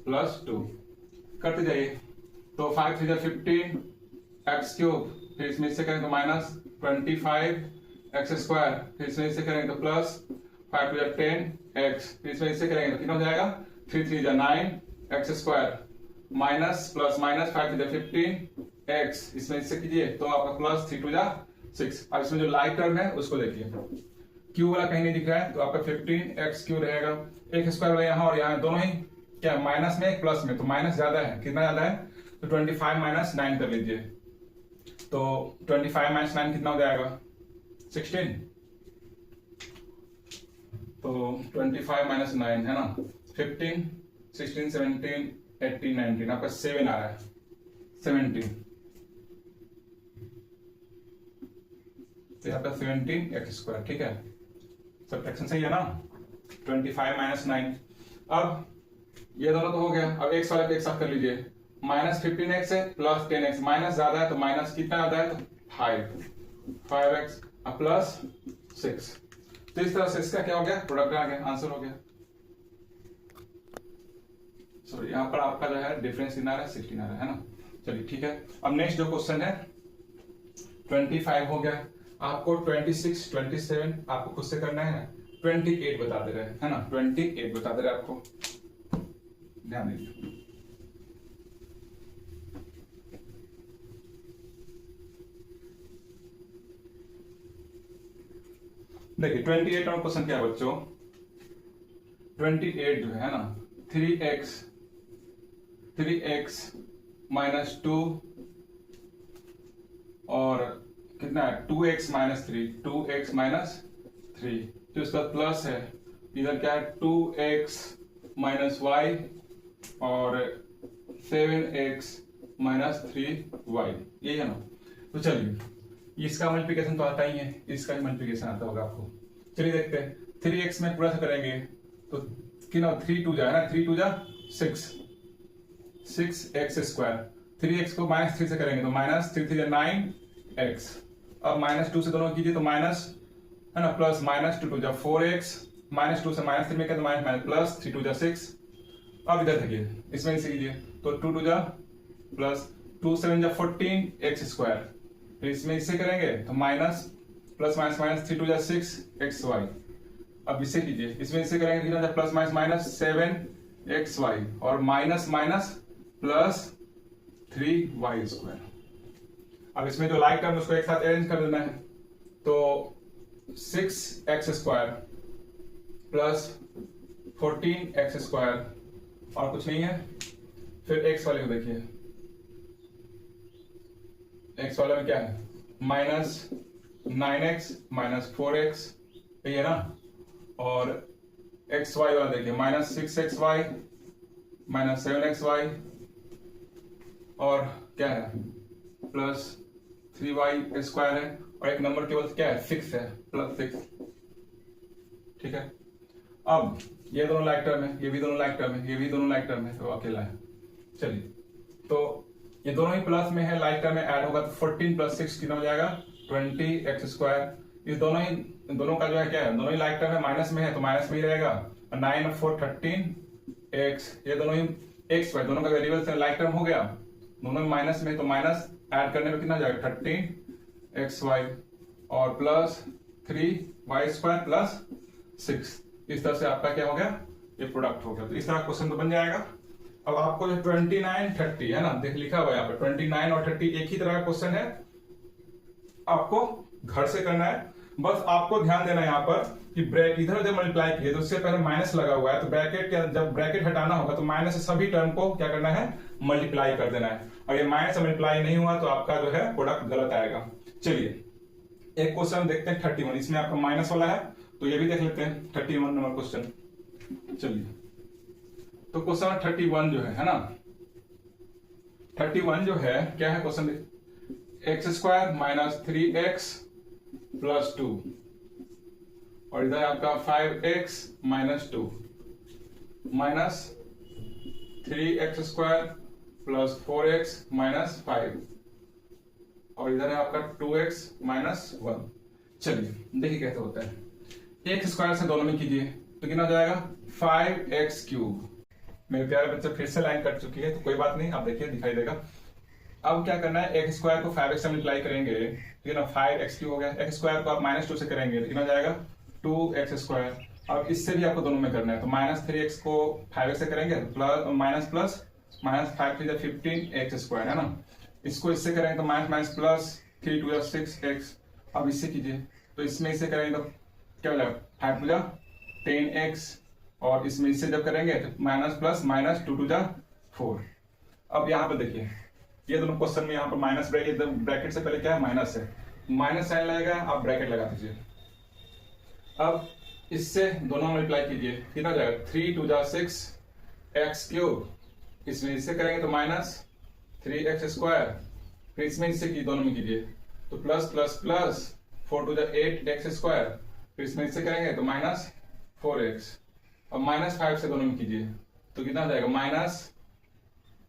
plus 2 करते जाइए, तो 5 3 15 x क्यूब, फिर इसमें इससे करेंगे तो माइनस 25x स्क्वायर, फिर इसमें इससे करेंगे तो प्लस 5 2 10x, फिर इसमें इससे करेंगे तो कितना हो जाएगा 3 3 9x square minus plus minus 5 3 15x, इसमें इससे कीजिए तो आपका प्लस 3 2 6। अब इसमें जो लाइक टर्म है उसको देखिए, क्यू वाला कहीं नहीं दिख रहा है, तो आपका 15x क्यू रहेगा, एक स्क्वायर वाला यहाँ और यहाँ दोनों ही क्या माइनस में प्लस में, तो माइनस ज्यादा है, कितना ज्यादा है, तो 25 माइनस 9 कर लीजिए, तो 25 माइनस 9 कितना हो जाएगा 16, तो 25 माइनस 9 है ना, 15 16 17 18 19, आपका 7 आ रहा है, 17, तो आपका 17x स्क्वायर, ठीक है, सब्ट्रैक्शन सही है ना, 25 माइनस 9। अब ये दोनों तो हो गया, अब x वाला एक साथ कर लीजिए, माइनस 15x है प्लस 10x, माइनस ज्यादा है तो माइनस कितना आता है, तो 5x प्लस 6, तो इस तरह से इसका क्या हो गया, प्रोडक्ट आ गया, आंसर हो गया। सॉरी यहाँ पर आपका जो है डिफरेंस कितना आ रहा है, 16 आ रहा है ना। चलिए ठीक है, अब नेक्स्ट जो क्वेश्चन है 25 हो गया, आपको 26 27 आपको खुद से करना है, 28 बता दे रहे हैं है ना, 28 बता दे रहे आपको, ध्यान दीजिए। देखिए 28 और क्वेश्चन क्या है बच्चों, 28 जो है ना 3x माइनस 2 और कितना है 2x माइनस 3, 2x माइनस 3, तो इसका प्लस है, इधर क्या है 2x माइनस y और 7x माइनस 3y, यही है ना। तो चलिए इसका मल्टीप्लिकेशन तो आता ही है, इसका भी मल्टीप्लिकेशन आता होगा आपको, चलिए देखते हैं। 3x में पूरा से करेंगे तो कितना 3 2 है ना, 3 2 6 6x स्क्वायर, 3x को माइनस 3 से करेंगे तो माइनस 3 3 9x, अब माइनस 2 से दोनों कीजिए तो माइनस है ना, प्लस माइनस 2 2 4x, माइनस 2 से माइनस 3 में तो माइनस माइनस प्लस 3 2 6। अब इधर देखिए इसमें से कीजिए तो 2 2 प्लस 2 7 14x स्क्वायर, फिर इसमें इससे करेंगे तो minus plus minus minus 3 2 6xy, अब इसे कीजिए, इसमें इससे करेंगे कितना प्लस माइनस माइनस 7xy और minus minus plus 3y square. अब इसमें जो लाइक टर्म उसको एक साथ अरेंज कर देना है, तो 6x square plus 14x square और कुछ नहीं है फिर एक्स वाले को देखिए, एक्स वाले में क्या है, -9x -4x, यही है ना। और एक्स वाई वाला देखिए, -6xy -7xy, और क्या है +3y² है, और एक नंबर केवल क्या है 6 है, +6। ठीक है, अब ये दोनों लाइक टर्म है, ये भी दोनों लाइक टर्म है, ये भी दोनों लाइक टर्म है, तो अकेला है। चलिए, तो ये दोनों ही प्लस में है, लाइक टर्म में ऐड होगा तो 14 + 6 कितना हो जाएगा 20x²। इस दोनों का जो है क्या है, दोनों ही लाइक टर्म है, माइनस में है तो माइनस में ही रहेगा। 9 और 4 13x, ये दोनों ही x y दोनों का वेरिएबल से लाइक टर्म हो गया, दोनों में माइनस में, तो माइनस ऐड करने में कितना जाएगा 13xy और +3y² +6। इस तरह से आपका क्या हो गया, ये प्रोडक्ट हो गया। तो इस तरह क्वेश्चन तो बन जाएगा। अब आपको जो 29 30 है ना, देख लिखा हुआ है यहाँ पे 29 और 30 एक ही तरह का क्वेश्चन है, आपको घर से करना है। बस आपको ध्यान देना है यहाँ पर कि ब्रैकेट इधर उधर मल्टीप्लाई किए तो उससे पहले माइनस लगा हुआ है, तो ब्रैकेट जब ब्रैकेट हटाना होगा तो माइनस से सभी टर्म को क्या करना है, मल्टीप्लाई कर देना है। और ये माइनस से मल्टीप्लाई नहीं हुआ तो आपका जो है प्रोडक्ट गलत आएगा। चलिए एक क्वेश्चन देखते हैं 31, इसमें आपका माइनस वाला है, तो ये भी देख लेते हैं 31 नंबर क्वेश्चन। चलिए, तो क्वेश्चन 31 जो है ना, 31 जो है क्या है क्वेश्चन, x² - 3x + 2, और इधर आपका 5x - 2 -3x² + 4x - 5, और इधर है आपका 2x - 1। चलिए देखिए कैसे होता है, x² से दोनों में कीजिए तो कितना हो जाएगा 5x³। मेरे प्यारे बच्चे फिर से लाइन कट चुकी है, तो कोई बात नहीं, आप देखिए दिखाई देगा। अब क्या करना है, x² को 5x से मल्टीप्लाई करेंगे, ठीक है ना, 5x³ हो गया। x² को आप -2 से करेंगे तो कितना जाएगा 2x²। अब इससे भी आपको दोनों में करना है, तो -3x को 5x से करेंगे प्लस -5 × 15x² है ना। इसको इससे करेंगे तो -+3 × 2 = 6x। अब इससे कीजिए तो इसमें इसे करेंगे तो क्या हो जाएगा 5 × 2 = 10x, और इसमें इससे जब करेंगे तो -+-2 × 2 = 4। अब यहाँ पर देखिए, ये दोनों क्वेश्चन में यहाँ पर माइनस ब्रैकेट से पहले क्या है, माइनस है, माइनस साइन लगेगा, आप ब्रैकेट लगा दीजिए। अब इससे दोनों मल्टीप्लाई कीजिए, कितना हो जाएगा 3 × 2 = 6x³। इसमें इससे करेंगे तो -3x², फिर इसमें इससे की दोनों में कीजिए तो +++ 4 × 2 = 8x², फिर इसमें इससे करेंगे तो -4x। अब -5 से दोनों में कीजिए तो कितना हो जाएगा -5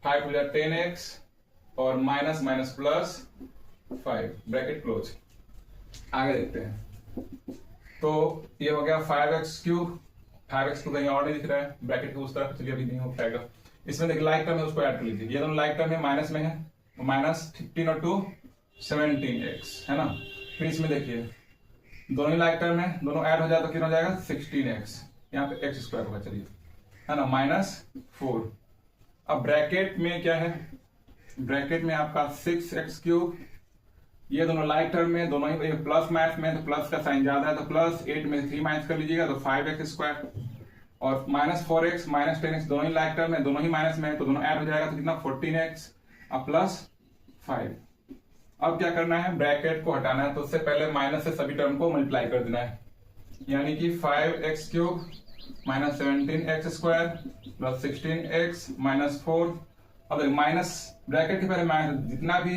× 2 = 10x, और -+5, ब्रैकेट क्लोज। आगे देखते हैं, तो ये हो गया 5x³ 5x को कहीं और नहीं दिख रहा है, ब्रैकेट को उस तरफ, चलिए अभी नहीं हो पाएगा। इसमें देखिए लाइक टर्म है, उसको ऐड कर लीजिए, ये दोनों लाइक टर्म है, माइनस में है, तो -15 और 2 17x है ना। फिर इसमें देखिए दोनों ही लाइक टर्म है, दोनों ऐड हो जाए तो कितना हो जाएगा 16x, यहाँ पे x² होगा, चलिए है ना, -4। अब ब्रैकेट में क्या है, ब्रैकेट में आपका 6x³, ये दोनों लाइक टर्म में, दोनों ही प्लस मैथ में, तो प्लस का साइन ज्यादा है तो +8 में 3 माइनस कर लीजिएगा तो 5x², और -4x -10x दोनों ही लाइक टर्म है, दोनों ही माइनस में है, तो दोनों ऐड हो जाएगा तो कितना 14x और +5। अब क्या करना है, ब्रैकेट को हटाना है, तो उससे पहले माइनस से सभी टर्म को मल्टीप्लाई कर देना है, यानी कि 5x³ -17x² + 16x -4। अब माइनस ब्रैकेट के पहले माइनस, जितना भी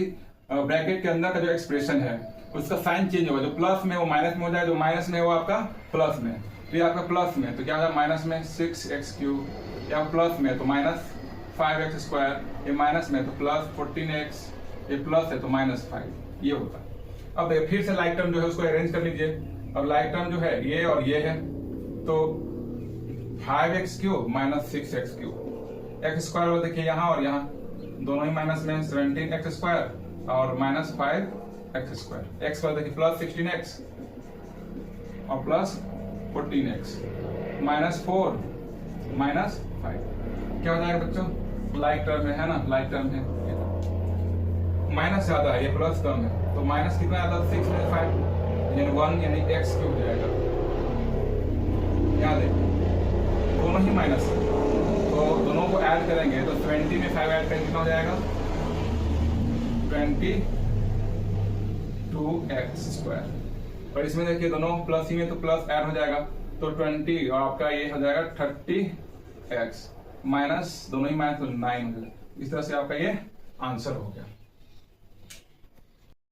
ब्रैकेट के अंदर का जो एक्सप्रेशन है उसका साइन चेंज होगा, जो प्लस में वो माइनस में हो जाए, जो माइनस में वो आपका प्लस में। तो ये आपका प्लस में तो क्या होगा माइनस में 6x³, या प्लस में तो -5x², ये माइनस में तो +14x, ये प्लस है तो -5, ये होता है। अब फिर से लाइक टर्म जो है उसको अरेंज कर लीजिए। अब लाइक टर्म जो है ये और ये है, तो 5x³ -6x³, x² वो देखिए यहाँ और यहाँ दोनों ही माइनस में, 17x² और -5x², x पर देखिए +16x और +14x, -4 -5, क्या हो जाएगा बच्चों, लाइक टर्म है ना, लाइक टर्म है, माइनस ज्यादा है, ये प्लस कम है, तो माइनस कितना आता है 6 में 5 यानी 1, यानी x³ हो जाएगा। यहाँ देखिए दोनों ही माइनस है, तो दोनों को ऐड ऐड करेंगे तो 20 में 5 ऐड करेंगे कितना हो जाएगा 22x²। और इसमें देखिए दोनों प्लस ही में तो प्लस ऐड हो जाएगा तो 20 और आपका ये हो जाएगा 30x माइनस दोनों ही माइनस तो 9 हो जाएगा। इस तरह से आपका ये आंसर हो गया।